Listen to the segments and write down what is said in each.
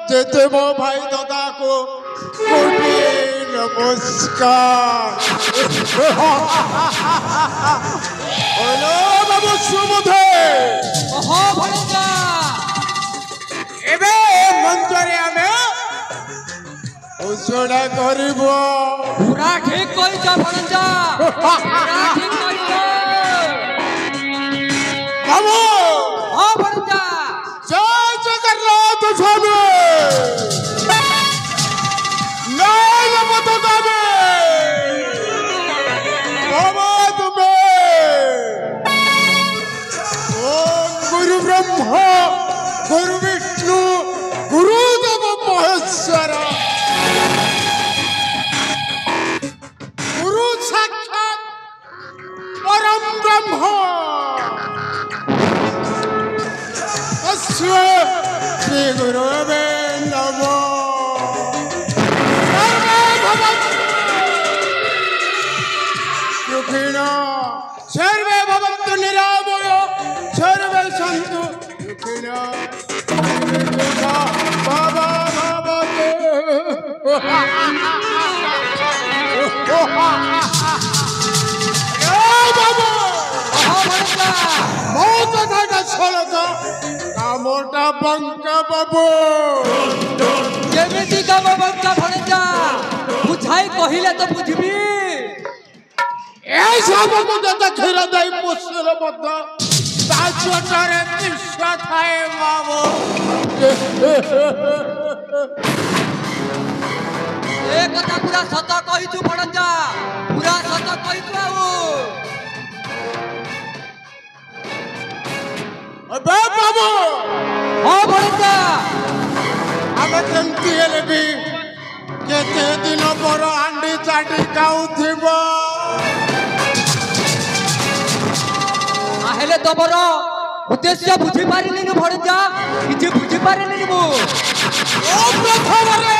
जेते मो भाई दादा को कोटि नमस्कार। हेलो बाबू सुबुधे ओहो भणजा एबे मंजरे आमे उछड़ा करबो पूरा ठीक कहि जा भणजा पूरा ठीक कहि जा बाबू हां भणजा जय जगन्नाथ स्वामी नाय मत गावे बाबा तुम्हें ओम गुरु ब्रह्मा गुरु विष्णु गुरुदेव महेश्वर गुरु साक्षात परम ब्रह्म श्री गुरुवे नमो। सर्वे भवन्तु निरामयो सर्वे सन्तु सुखिनो बाबा भवते मोटा बंका बाबू केमिति काम बंका भणजा बुझाई कहिले तो बुझबी ए सब मुझे देखिरा दई पुष्कर मत ताजटारे तिस्सा थाए बाबू ए कथा पूरा सत कहि छु भणजा पूरा सत कहि छु बाबू अबे बाबू हां भणजा आमे केमती हेले भी केते दिन पर हांडी चाटी खाउथिबो हेले तमर उद्देश्य बुझी पारिनी नु भणजा किछि बुझी पारिनी मु ओ प्रथमरे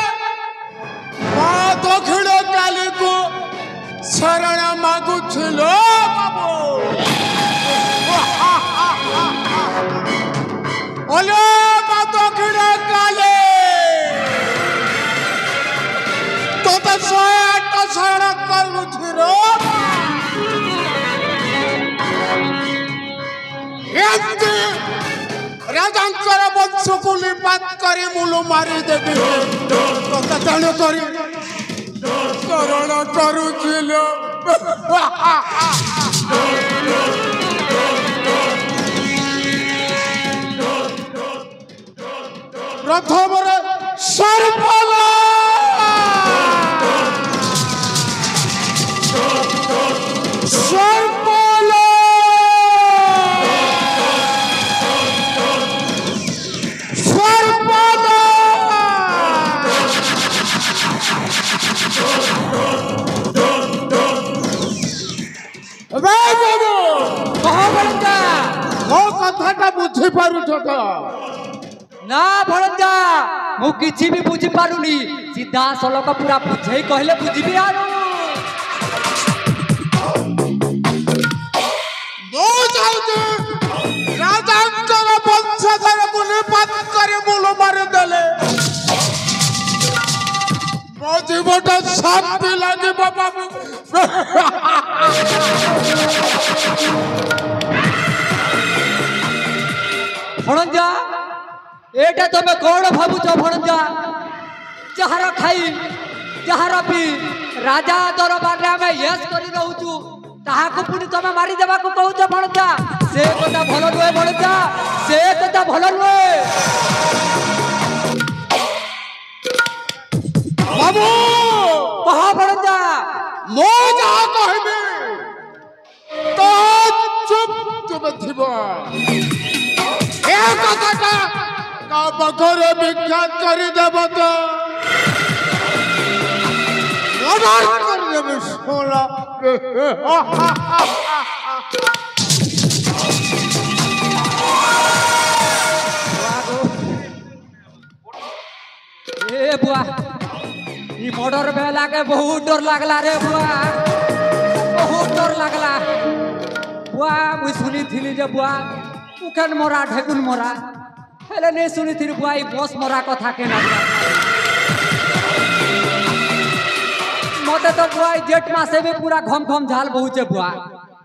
मा दक्षिण काली को शरण मागु छिलो बाबू ओले मा दक्षिण काली तो 108 शरण करू छिरो राजांकर वंश को निपात करे मुलु मारी देवी कथन करी शरण करुछिलो प्रथम सर्वला कथा बुझी पारुछ ना भणजा मु किछि भी बुझी पारुनी सीधा सलक पूरा बुझै कहले बुझिबी आरो मो जाउते राजांकर वंशधर को निपात करे मुल मारि देले मो जीवटा शांति लागे बाबा भणजा एटा तमे कोन भाबुछ भणजा जहार खाई जहार पी राजा दरबार रे हमें यस करी रहउछु ताहा को पुनी तमे मारी देबा को कहउछ भणजा से कथा भलो नुहे भणजा से कथा भलो नुहे बाबू कह भणजा मो जहाँ कहबे तो चुप चुप थिब ए कथाटा का बखरे विख्यात करी देब तो मर्डर कर देब सोला ए बुआ ई मर्डर बेला के बहुत डर लागला रे बुआ बहुत डर लागला बुआ मुई सुनी थिली जे बुआ उखन मरा ढेकुन मरा हेले नहीं सुनी थी बुआ ई बस मरा कथा के ना मते तो बुआ ई जेठ मासे भी पूरा घम घम झाल बहुचे बुआ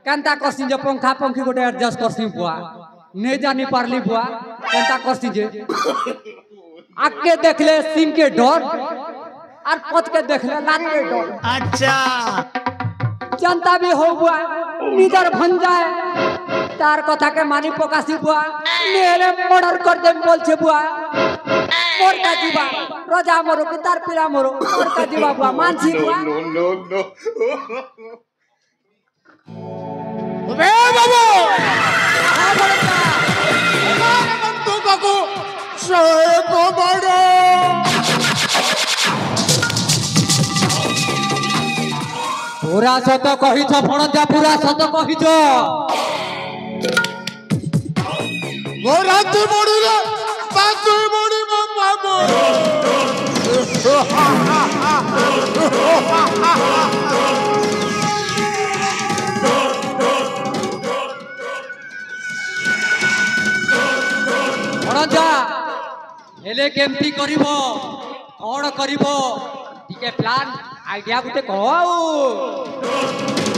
केनता करसी जे पंखा पंखी गोटे एडजस्ट करसी बुआ नहीं जानी पारली बुआ केनता करसी जे आके देखले सिंह के डर और पथ के देखले लात के डर अच्छा जनता भी हो बुआ निदर भन जाए तार कथा के मानी पकासी बुआ मेरे मर्डर कर दे बोल छे बुआ मोर का जीवा रोजा मरो कि तार पीड़ा मरो मोर का जीवा बुआ मानसी बुआ बे बाबू हां बड़का हमारे बंदूक को सहे को बड़ो पूरा सत कहि छ भणजा पूरा सत कहि छ मोराती मोड़ी रे बातु मोड़ी मो बाबू भणजा हेले केमती करिवो कोन करिवो टिके प्लान आइडिया गुटे कहू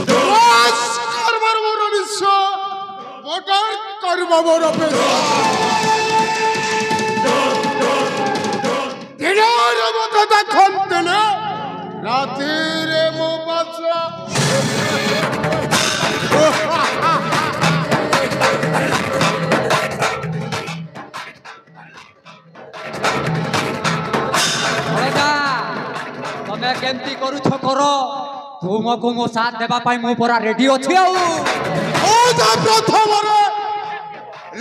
बस करबार मोर निश्चय मर्डर करबा मोर पेशा दिनेर मत देखंतले रातिरे मो बाचा भणजा तमे केमती करू छ करो तुमको मो साथ देबा पाई मो पूरा रेडी अछि आउ ओ जा प्रथम रे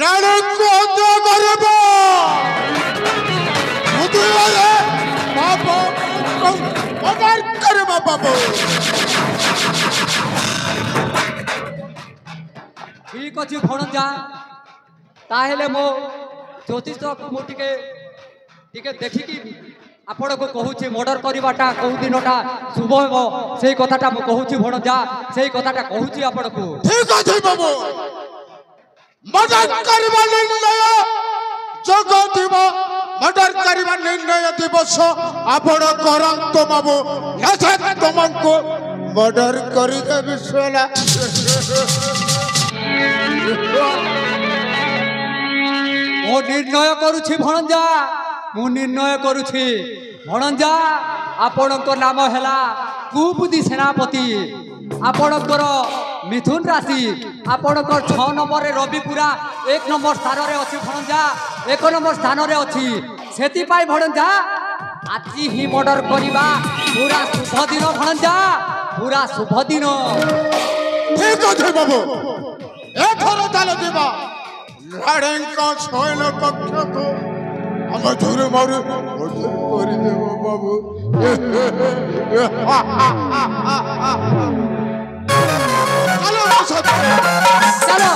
राणी को हत्या करबो मुदुरे बाबू मर्डर करबा बाबू ठीक अछि भणजा ताहेले मो ज्योतिष मो टिके टिके देखि कि आपण को कहूची मर्डर करिवाटा कोउ दिनटा शुभ हेबो सेही कथाटा मो कहूची भणजा सेही कथाटा कहूची आपण को ठीक अछि बाबू मर्डर करबा निर्णय जगतिबा मर्डर करबा निर्णय दिवस आपण करंतो बाबू नसे तुमको मर्डर करि दे विश्वला मो निर्णय करूछी भणजा मु निर्णय करूछी भणजा आपणक नाम हैला कुबुद्धि सेनापति आपणकर मिथुन राशि आपणकर 6 नंबर रे रवि पूरा 1 नंबर स्थान रे अछि भणजा 1 नंबर स्थान रे अछि सेति पाई भणजा आजि ही मर्डर करिबा पूरा शुभ दिन भणजा पूरा शुभ दिन ठीक अछि बाबू एथर ताल दिबा लड़ेंका छोयल कक्ष को हम धुर मारू मर्डर करि देबो बाबू चलो सत चलो